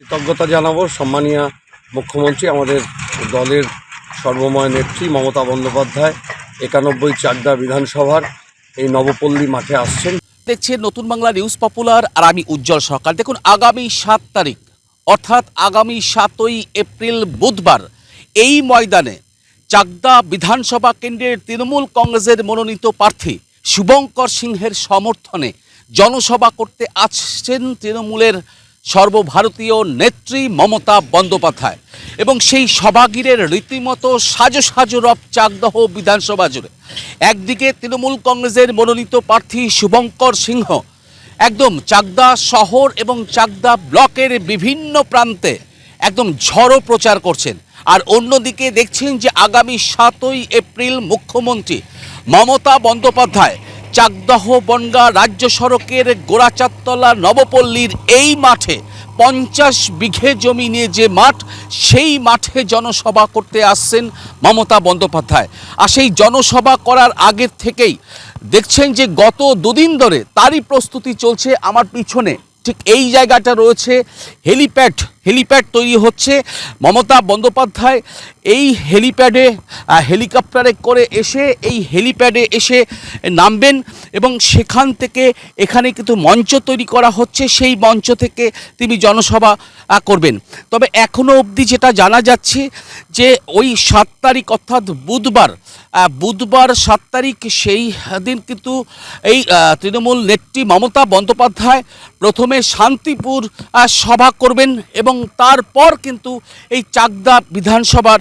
কৃতজ্ঞতা জানাবো সম্মানীয় মুখ্যমন্ত্রী আমাদের দলের সর্বময় নেত্রী মমতা বন্দ্যোপাধ্যায় 91 চাকদা বিধানসভার এই নবপল্লী মাঠে আসছেন। দেখছেন নতুন বাংলা নিউজ পপুলার আর আমি উজ্জ্বল সরকার। দেখুন, আগামী 7 তারিখ অর্থাৎ আগামী 7ই এপ্রিল বুধবার এই ময়দানে চাকদা বিধানসভা কেন্দ্রের তৃণমূল কংগ্রেসের মনোনীত প্রার্থী শুভঙ্কর সিংহের সমর্থনে জনসভা করতে আসছেন তৃণমূলের সর্বভারতীয় নেত্রী মমতা বন্দ্যোপাধ্যায় এবং সেই সভাগৃহের রীতিমতো সাজো সাজো রব চাকদহ বিধানসভা জুড়ে। একদিকে তৃণমূল কংগ্রেসের মনোনীত প্রার্থী শুভঙ্কর সিংহ একদম চাকদা শহর এবং চাকদা ব্লকের বিভিন্ন প্রান্তে একদম ঝড়ো প্রচার করছেন, আর অন্যদিকে দেখছেন যে আগামী 7ই এপ্রিল মুখ্যমন্ত্রী মমতা বন্দ্যোপাধ্যায় চাকদহ বনগাঁ রাজ্য সড়কের গোড়াচাঁদতলা নবপল্লীর এই মাঠে 50 বিঘে জমি নিয়ে যে মাঠ, সেই মাঠে জনসভা করতে আসছেন মমতা বন্দ্যোপাধ্যায়। আর সেই জনসভা করার আগের থেকেই দেখছেন যে গত দুদিন ধরে তারই প্রস্তুতি চলছে। আমার পিছনে ঠিক এই জায়গাটা রয়েছে হেলিপ্যাড তৈরি হচ্ছে। মমতা বন্দ্যোপাধ্যায় এই হেলিপ্যাডে হেলিকপ্টারে করে এসে এই হেলিপ্যাডে এসে নামবেন এবং সেখান থেকে এখানে কিন্তু মঞ্চ তৈরি করা হচ্ছে, সেই মঞ্চ থেকে তিনি জনসভা করবেন। তবে এখনও অবধি যেটা জানা যাচ্ছে যে ওই 7 তারিখ অর্থাৎ বুধবার 7 তারিখ সেই দিন কিন্তু এই তৃণমূল নেত্রী মমতা বন্দ্যোপাধ্যায় প্রথমে শান্তিপুর সভা করবেন এবং তারপর কিন্তু এই চাকদা বিধানসভার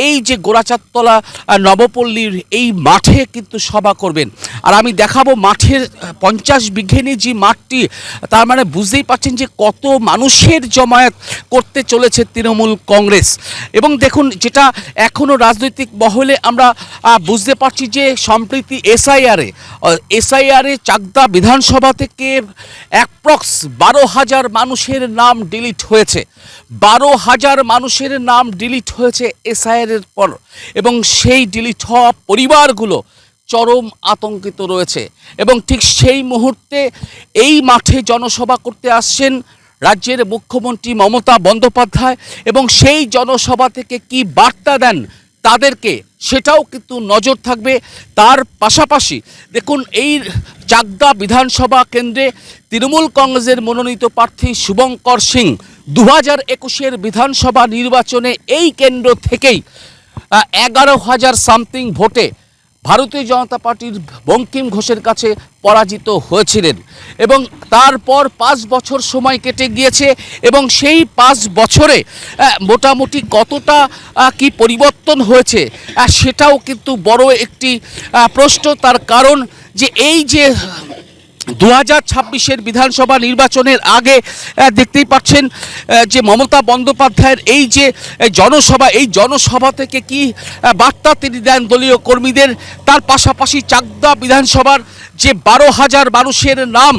এই যে গোড়াচাঁদতলা নবপল্লীর এই মাঠে কিন্তু সভা করবেন। আর আমি দেখাবো মাঠের 50 বিঘে নিয়ে যে মাঠটি, তার মানে বুঝতেই পারছেন যে কত মানুষের জমায়েত করতে চলেছে তৃণমূল কংগ্রেস। এবং দেখুন, যেটা এখনও রাজনৈতিক মহলে আমরা বুঝতে পারছি যে সম্প্রতি এসআইআরে চাকদা বিধানসভা থেকে অ্যাপ্রক্স 12,000 মানুষের নাম ডিলিট হয়েছে। 12,000 মানুষের নাম ডিলিট হয়েছে এসআইআরের পর, এবং সেই ডিলিট হওয়া পরিবারগুলো চরম আতঙ্কিত রয়েছে। এবং ঠিক সেই মুহূর্তে এই মাঠে জনসভা করতে আসছেন রাজ্যের মুখ্যমন্ত্রী মমতা বন্দ্যোপাধ্যায়, এবং সেই জনসভা থেকে কি বার্তা দেন তাদেরকে সেটাও কিন্তু নজর থাকবে। তার পাশাপাশি দেখুন, এই চাকদা বিধানসভা কেন্দ্রে তৃণমূল কংগ্রেসের মনোনীত প্রার্থী শুভঙ্কর সিং 2021-এর বিধানসভা নির্বাচনে এই কেন্দ্র থেকেই 11,000 সামথিং ভোটে ভারতীয় জনতা পার্টির বঙ্কিম ঘোষের কাছে পরাজিত হয়েছিলেন। এবং তারপর 5 বছর সময় কেটে গিয়েছে এবং সেই 5 বছরে মোটামুটি কতটা কি পরিবর্তন হয়েছে সেটাও কিন্তু বড় একটি প্রশ্ন। তার কারণ যে এই যে 2026-এর বিধানসভা নির্বাচনের আগে দেখতেই পাচ্ছেন যে মমতা বন্দ্যোপাধ্যায়ের এই যে জনসভা, এই জনসভা থেকে কি বার্তা তিনি দেন দলীয় কর্মীদের। তার পাশাপাশি চাকদা বিধানসভার যে 12,000 মানুষের নাম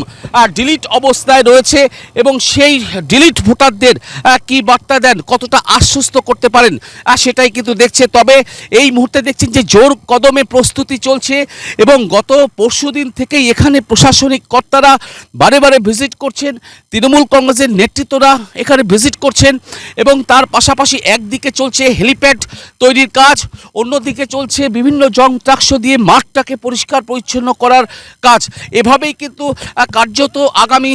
ডিলিট অবস্থায় রয়েছে এবং সেই ডিলিট ভোটারদের কি বার্তা দেন, কতটা আশ্বস্ত করতে পারেন সেটাই কিন্তু দেখছে। তবে এই মুহূর্তে দেখছেন যে জোর কদমে প্রস্তুতি চলছে এবং গত পরশুদিন থেকেই এখানে প্রশাসনিক কর্তারা বারে বারে ভিজিট করছেন, তৃণমূল কংগ্রেসের নেতৃত্বরা এখানে ভিজিট করছেন। এবং তার পাশাপাশি একদিকে চলছে হেলিপ্যাড তৈরির কাজ, অন্যদিকে চলছে বিভিন্ন যন্ত্রাংশ দিয়ে মাঠটাকে পরিষ্কার পরিচ্ছন্ন করার কাজ। এভাবেই কিন্তু কার্যত আগামী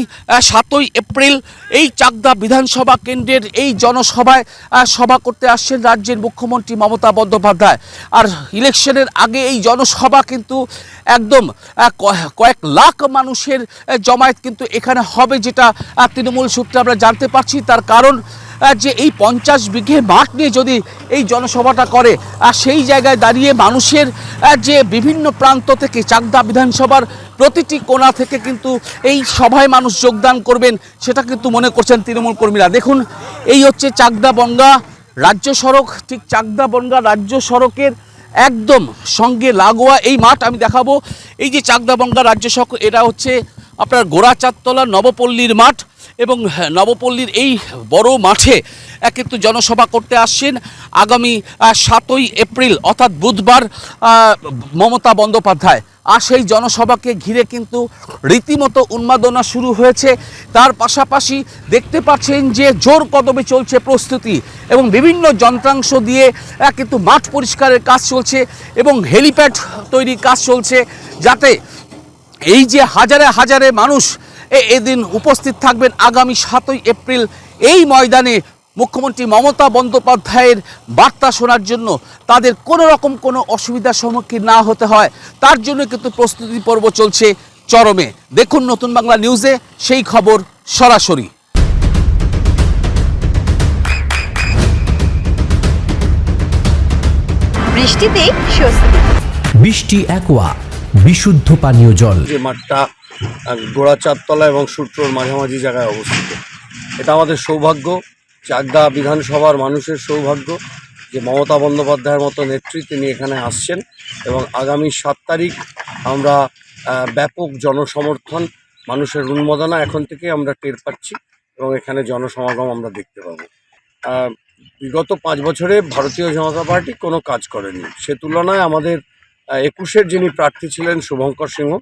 7ই এপ্রিল এই চাকদা বিধানসভা কেন্দ্রের এই জনসভায় সভা করতে আসছেন রাজ্যের মুখ্যমন্ত্রী মমতা বন্দ্যোপাধ্যায়। আর ইলেকশনের আগে এই জনসভা কিন্তু একদম কয়েক লাখ মানুষের জমায়েত কিন্তু এখানে হবে, যেটা তৃণমূল সূত্রে আমরা জানতে পারছি। তার কারণ যে এই 50 বিঘে মাঠ নিয়ে যদি এই জনসভাটা করে, সেই জায়গায় দাঁড়িয়ে মানুষের যে বিভিন্ন প্রান্ত থেকে চাকদা বিধানসভার প্রতিটি কোণা থেকে কিন্তু এই সভায় মানুষ যোগদান করবেন, সেটা কিন্তু মনে করছেন তৃণমূল কর্মীরা। দেখুন, এই হচ্ছে চাকদা বনগাঁ রাজ্য সড়ক, ঠিক চাকদা বনগাঁ রাজ্য সড়কের একদম সঙ্গে লাগোয়া এই মাঠ আমি দেখাবো। এই যে চাকদা বনগাঁ রাজ্য সড়ক, এটা হচ্ছে আপনার গোড়াচাঁদতলা নবপল্লীর মাঠ এবং নবপল্লীর এই বড় মাঠে কিন্তু জনসভা করতে আসছেন আগামী 7ই এপ্রিল অর্থাৎ বুধবার মমতা বন্দ্যোপাধ্যায়। আর সেই জনসভাকে ঘিরে কিন্তু রীতিমতো উন্মাদনা শুরু হয়েছে। তার পাশাপাশি দেখতে পাচ্ছেন যে জোর কদমে চলছে প্রস্তুতি এবং বিভিন্ন যন্ত্রাংশ দিয়ে কিন্তু মাঠ পরিষ্কারের কাজ চলছে এবং হেলিপ্যাড তৈরির কাজ চলছে, যাতে এই যে হাজারে হাজারে মানুষ এদিন উপস্থিত থাকবেন আগামী 7ই এপ্রিল এই ময়দানে মুখ্যমন্ত্রী মমতা বন্দ্যোপাধ্যায়ের বার্তা শোনার জন্য তাদের কোনো রকম কোনো অসুবিধার সম্মুখীন না হতে হয়, তার জন্য কিন্তু প্রস্তুতি পর্ব চলছে চরমে। দেখুন নতুন বাংলা নিউজে সেই খবর সরাসরি। বৃষ্টিতে স্বস্তি। বৃষ্টি অ্যাকোয়া বিশুদ্ধ পানীয় জল। যে মাঠটা গোড়া চারতলা এবং সূত্রর মাঝামাঝি জায়গায় অবস্থিত, এটা আমাদের সৌভাগ্য, চাকদা বিধানসভার মানুষের সৌভাগ্য যে মমতা বন্দ্যোপাধ্যায়ের মতো নেত্রী তিনি এখানে আসছেন এবং আগামী 7 তারিখ আমরা ব্যাপক জনসমর্থন, মানুষের উন্মাদনা এখন থেকে আমরা টের পাচ্ছি এবং এখানে জনসমাগম আমরা দেখতে পাবো। বিগত 5 বছরে ভারতীয় জনতা পার্টি কোনো কাজ করেনি, সে তুলনায় আমাদের 21-এর যিনি প্রার্থী ছিলেন শুভঙ্কর সিংহ,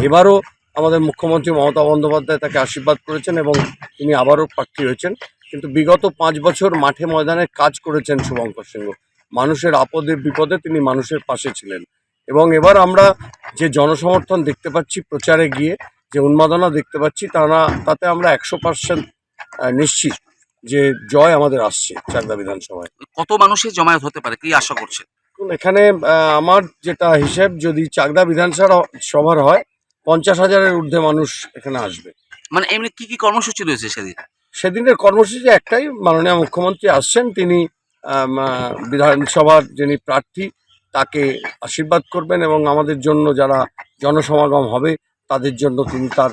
এবারও আমাদের মুখ্যমন্ত্রী মমতা বন্দ্যোপাধ্যায় তাকে আশীর্বাদ করেছেন এবং তিনি আবারও প্রার্থী হয়েছেন। কিন্তু বিগত 5 বছর মাঠে ময়দানে কাজ করেছেন শুভঙ্কর সিংহ, মানুষের আপদে বিপদে তিনি মানুষের পাশে ছিলেন এবং এবার আমরা যে জনসমর্থন দেখতে পাচ্ছি, প্রচারে গিয়ে যে উন্মাদনা দেখতে পাচ্ছি, তাতে আমরা 100% নিশ্চিত যে জয় আমাদের আসছে চাকদা বিধানসভায়। কত মানুষের জমায়েত হতে পারে, কি আশা করছে? এখানে আমার যেটা হিসেব, যদি চাকদা বিধানসভার হয় 50,000-এর ঊর্ধ্বে মানুষ এখানে আসবে। মানে এমনি কি কি কর্মসূচি রয়েছে সেদিন? সেদিনের কর্মসূচি একটাই, মাননীয় মুখ্যমন্ত্রী আসছেন, তিনি বিধানসভার যিনি প্রার্থী তাকে আশীর্বাদ করবেন এবং আমাদের জন্য যারা জনসমাগম হবে তাদের জন্য তিনি তার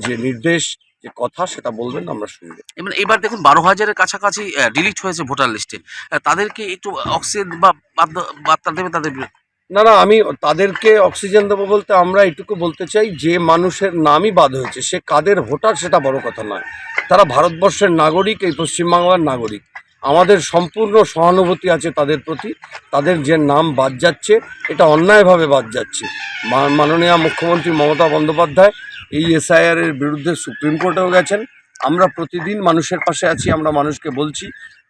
যে নির্দেশ, যে কথা সেটা বলবেন, আমরা শুনব। এবার দেখুন 12,000-এর কাছাকাছি ডিলিট হয়েছে ভোটার লিস্টে, তাদেরকে একটু অক্সিজেন বা বার্তা দেবে তাদের? না, আমি তাদেরকে অক্সিজেন দেবো বলতে আমরা এটুকু বলতে চাই, যে মানুষের নামই বাদ হয়েছে সে কাদের ভোটার সেটা বড় কথা নয়, তারা ভারতবর্ষের নাগরিক, এই পশ্চিমবাংলার নাগরিক। আমাদের সম্পূর্ণ সহানুভূতি আছে তাদের প্রতি। তাদের যে নাম বাদ যাচ্ছে, এটা অন্যায়ভাবে বাদ যাচ্ছে। মাননীয় মুখ্যমন্ত্রী মমতা বন্দ্যোপাধ্যায় এই SIR-এর বিরুদ্ধে সুপ্রিম কোর্টেও গেছেন। আমরা প্রতিদিন মানুষের পাশে আছি, আমরা মানুষকে বলছি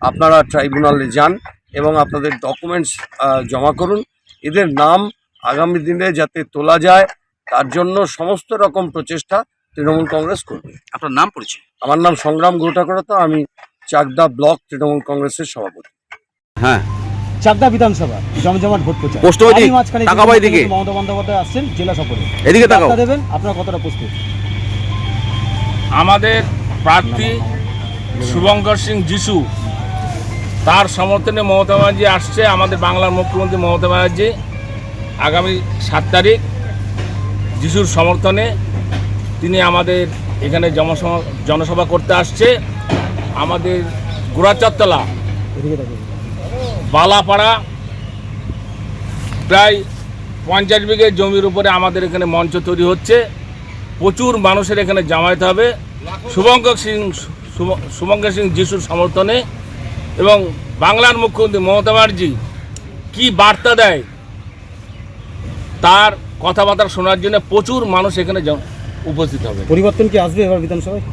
আপনারা ট্রাইব্যুনালে যান এবং আপনাদের ডকুমেন্টস জমা করুন, এদের নাম আগামী দিনে যাতে তোলা যায় তার জন্য সমস্ত রকম প্রচেষ্টা তৃণমূল কংগ্রেস করবে। আপনার নাম পরিচয়? আমার নাম সংগ্রাম গৌটাকরতা, আমি চাকদা ব্লক তৃণমূল কংগ্রেসের সভাপতি। হ্যাঁ, চাকদা বিধানসভা জমজমাট ভোট প্রচার। পোস্ট ওই দিকে, তাকাবাই দিকে মমতা বন্দ্যোপাধ্যায় আসছেন জেলা সফরে, এদিকে তাকাও। বার্তা দেবেন, আপনারা কতটা প্রস্তুত? আমাদের প্রার্থী শুভঙ্কর সিং যিশু, তার সমর্থনে মমতা ব্যানার্জি আসছে। আমাদের বাংলার মুখ্যমন্ত্রী মমতা ব্যানার্জি আগামী 7 তারিখ যিশুর সমর্থনে তিনি আমাদের এখানে জনসভা করতে আসছে। আমাদের গোড়াচারতলা বালাপাড়া প্রায় 50 বিঘে জমির উপরে আমাদের এখানে মঞ্চ তৈরি হচ্ছে। প্রচুর মানুষের এখানে জামায়াত হবে শুভঙ্কর সিং যিশুর সমর্থনে। এবং বাংলার মুখ্যমন্ত্রী মমতা ব্যানার্জি কী বার্তা দেয় তার কথাবার্তা শোনার জন্য প্রচুর মানুষ এখানে উপস্থিত হবে। পরিবর্তন কি আসবে এবার বিধানসভায়?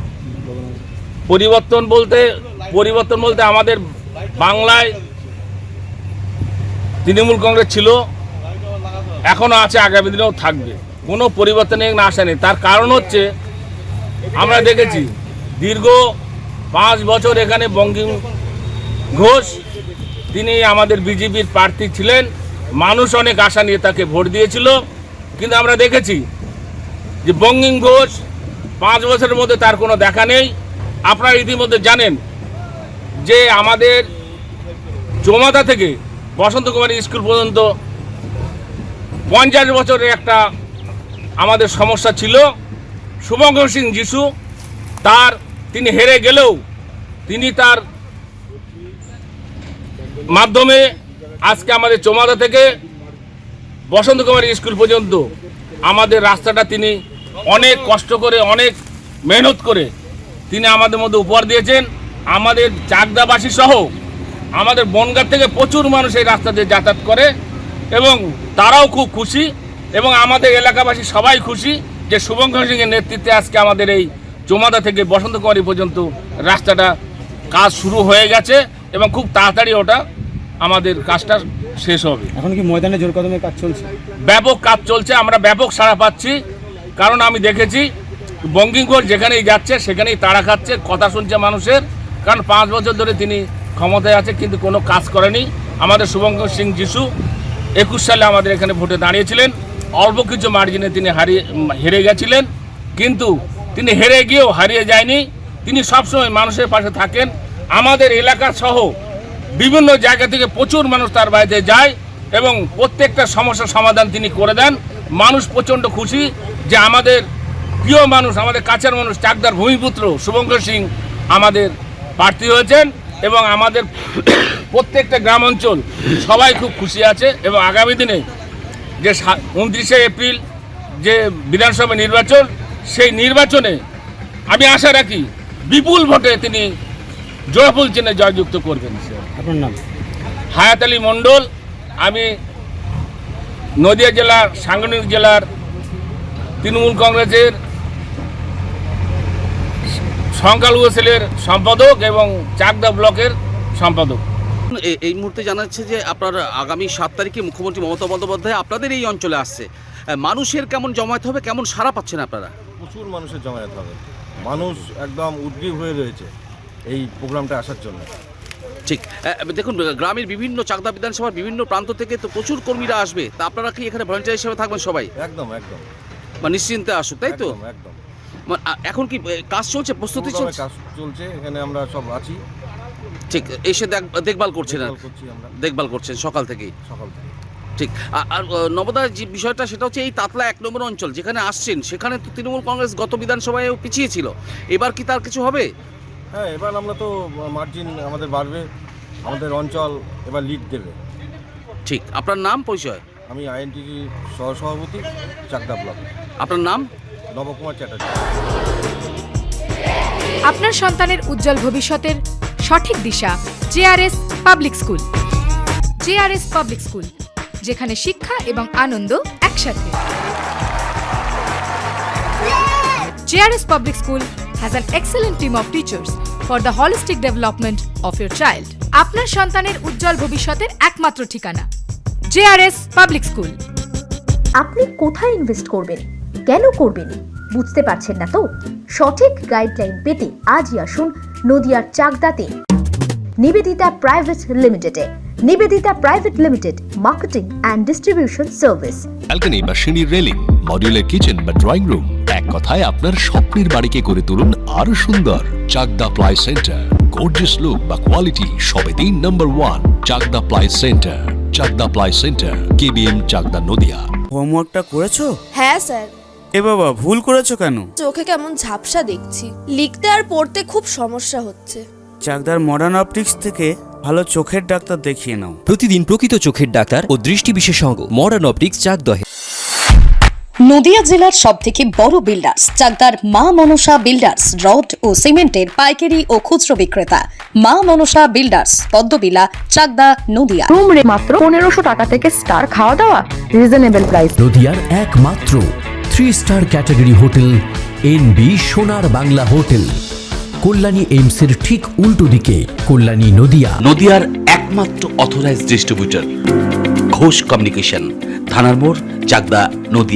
পরিবর্তন বলতে আমাদের বাংলায় তৃণমূল কংগ্রেস ছিল, এখনও আছে, আগামী দিনেও থাকবে। কোনো পরিবর্তন এখানে আসেনি। তার কারণ হচ্ছে আমরা দেখেছি দীর্ঘ 5 বছর এখানে বঙ্কিম ঘোষ তিনি আমাদের বিজেপির প্রার্থী ছিলেন, মানুষ অনেক আশা নিয়ে তাকে ভোট দিয়েছিল। কিন্তু আমরা দেখেছি যে বঙ্কিম ঘোষ 5 বছরের মধ্যে তার কোনো দেখা নেই। আপনারা ইতিমধ্যে জানেন যে আমাদের চৌমাথা থেকে বসন্ত কুমারী স্কুল পর্যন্ত 50 বছরের একটা আমাদের সমস্যা ছিল। শুভঙ্কর সিং যিশু তিনি হেরে গেলেও তিনি তার মাধ্যমে আজকে আমাদের চৌমাথা থেকে বসন্ত কুমারী স্কুল পর্যন্ত আমাদের রাস্তাটা তিনি অনেক কষ্ট করে, অনেক মেহনত করে তিনি আমাদের মধ্যে উপহার দিয়েছেন। আমাদের চাকদাবাসী সহ আমাদের বনগাঁ থেকে প্রচুর মানুষ এই রাস্তা দিয়ে যাতায়াত করে এবং তারাও খুব খুশি এবং আমাদের এলাকাবাসী সবাই খুশি যে শুভঙ্কর সিংয়ের নেতৃত্বে আজকে আমাদের এই চৌমাথা থেকে বসন্তকুমারী পর্যন্ত রাস্তাটা কাজ শুরু হয়ে গেছে এবং খুব তাড়াতাড়ি ওটা আমাদের কাজটা শেষ হবে। এখন কি ময়দানে জোর কদমে কাজ চলছে? ব্যাপক কাজ চলছে, আমরা ব্যাপক সাড়া পাচ্ছি, কারণ আমি দেখেছি বঙ্কিমঘোষ যেখানেই যাচ্ছে সেখানেই তাড়া খাচ্ছে, কথা শুনছে মানুষের, কারণ 5 বছর ধরে তিনি ক্ষমতায় আছে কিন্তু কোনো কাজ করেনি। আমাদের শুভঙ্কর সিং যিশু 21 সালে আমাদের এখানে ভোটে দাঁড়িয়েছিলেন, অল্প কিছু মার্জিনে তিনি হেরে গেছিলেন, কিন্তু তিনি হেরে গিয়েও হারিয়ে যায়নি। তিনি সবসময় মানুষের পাশে থাকেন। আমাদের এলাকা সহ বিভিন্ন জায়গা থেকে প্রচুর মানুষ তার বাড়িতে যায় এবং প্রত্যেকটা সমস্যার সমাধান তিনি করে দেন। মানুষ প্রচণ্ড খুশি যে আমাদের প্রিয় মানুষ, আমাদের কাছের মানুষ, চাকদার ভূমিপুত্র শুভঙ্কর সিং আমাদের প্রার্থী হয়েছেন এবং আমাদের প্রত্যেকটা গ্রাম অঞ্চল সবাই খুব খুশি আছে এবং আগামী দিনে যে 29শে এপ্রিল যে বিধানসভা নির্বাচন, সেই নির্বাচনে আমি আশা রাখি বিপুল ভোটে তিনি জয়ফুল চিহ্নে জয়যুক্ত করবেন। আপনার নাম? হায়াত আলী মণ্ডল। আমি নদিয়া জেলার সাংগঠনিক জেলার তৃণমূল কংগ্রেসের সংখ্যালঘু সেলের সম্পাদক এবং চাকদা ব্লকের সম্পাদক। এই মুহূর্তে জানা যাচ্ছে যে আপনার আগামী 7 তারিখে মুখ্যমন্ত্রী মমতা বন্দ্যোপাধ্যায় আপনাদের এই অঞ্চলে আসছে। মানুষের কেমন জমায়েত হবে, কেমন সাড়া পাচ্ছেন আপনারা? প্রচুর মানুষের জমায়েত হবে, মানুষ একদম উদ্গ্রীব হয়ে রয়েছে এই প্রোগ্রামটা আসার জন্য। ঠিক, দেখুন গ্রামের বিভিন্ন চাকদা বিধানসভার বিভিন্ন প্রান্ত থেকে তো প্রচুর কর্মীরা আসবে, তা আপনারা কি এখানে ভলান্টিয়ার হিসেবে থাকবেন সবাই? একদম একদম, মানে নিশ্চিন্তে আসুক, তাই তো? একদম একদম। এখন কি কাজ চলছে, প্রস্তুতি চলছে? কাজ চলছে, এখানে আমরা সব আছি। ঠিক, এসে দেখভাল করছেন, করছি আমরা, দেখভাল করছেন সকাল থেকেই? সকাল থেকে। ঠিক, আর নবদার যে বিষয়টা সেটা হচ্ছে এই তাতলা 1 নম্বর অঞ্চল যেখানে আসছেন, সেখানে তো তৃণমূল কংগ্রেস গত বিধানসভায়ও পিছিয়ে ছিল, এবার কি তার কিছু হবে? হ্যাঁ, এবার আমরা তো মার্জিন আমাদের বাড়বে, আমাদের অঞ্চল এবার লিড দেবে। ঠিক, আপনার নাম পরিচয়? আমি আইএনটিটি সহসভাপতি, চাকদা ব্লক। আপনার নাম? নবকুমার চ্যাটার্জি। আপনার সন্তানের উজ্জ্বল ভবিষ্যতের সঠিক দিশা JRS public school. JRS public school, যেখানে শিক্ষা এবং আনন্দ একসাথে। JRS public school has an excellent team of teachers for the holistic development of your child. আপনার সন্তানের উজ্জ্বল ভবিষ্যতের একমাত্র ঠিকানা জেআরএস পাবলিক স্কুল। আপনি কোথায় ইনভেস্ট করবেন, কেন করবেন, বুঝতে পারছেন না তো? সঠিক গাইডলাইন পেতে আজই আসুন নদিয়ার চাকদাতে নিবেদিতা প্রাইভেট লিমিটেডে। Nivedita private limited, marketing and distribution service. Balcony বা সিঁড়ির রেলিং, মডিউলার কিচেন বা ড্রয়িং রুম, এক কথায় আপনার স্বপ্নের বাড়িকে করে তুলুন আরো সুন্দর। Chakdah ply centre, gorgeous look বা কোয়ালিটি সবে 3 নম্বর 1 Chakdah ply centre. Chakdah ply centre, KBM, Chakdah, Nadia. হোমওয়ার্কটা করেছো? হ্যাঁ স্যার। এ বাবা, ভুল করেছো কেন? চোখে কেমন ঝাপসা দেখছি, লিখতে আর পড়তে খুব সমস্যা হচ্ছে। চাকদার মডার্ন অপটিক্স থেকে ভালো চোখের ডাক্তার দেখিয়ে নাও। প্রতিদিন প্রকৃত চোখের ডাক্তার ও দৃষ্টি বিশেষজ্ঞ মডার্ন অপটিক্স চাকদহ। নদিয়া জেলার সবথেকে বড় বিল্ডার্স চাকদার মা মনসা বিল্ডার্স, রড ও সিমেন্টের পাইকারি ও খুচরো বিক্রেতা। মা মনসা বিল্ডার্স, পদ্মবিলা, চাকদা, নদিয়া। রুম রে মাত্র 1500 টাকা থেকে স্টার, খাওয়া দাওয়া রিজনেবল প্রাইস। নদিয়ার একমাত্র 3 স্টার ক্যাটাগরি হোটেল এনবি সোনার বাংলা হোটেল, কল্যাণী এইমসের ঠিক উল্টো দিকে, কল্যাণী, নদিয়া। নদিয়ার একমাত্র অথরাইজড ডিস্ট্রিবিউটর ঘোষ কমিউনিকেশন, থানার মোড়, চাকদা, নদিয়া।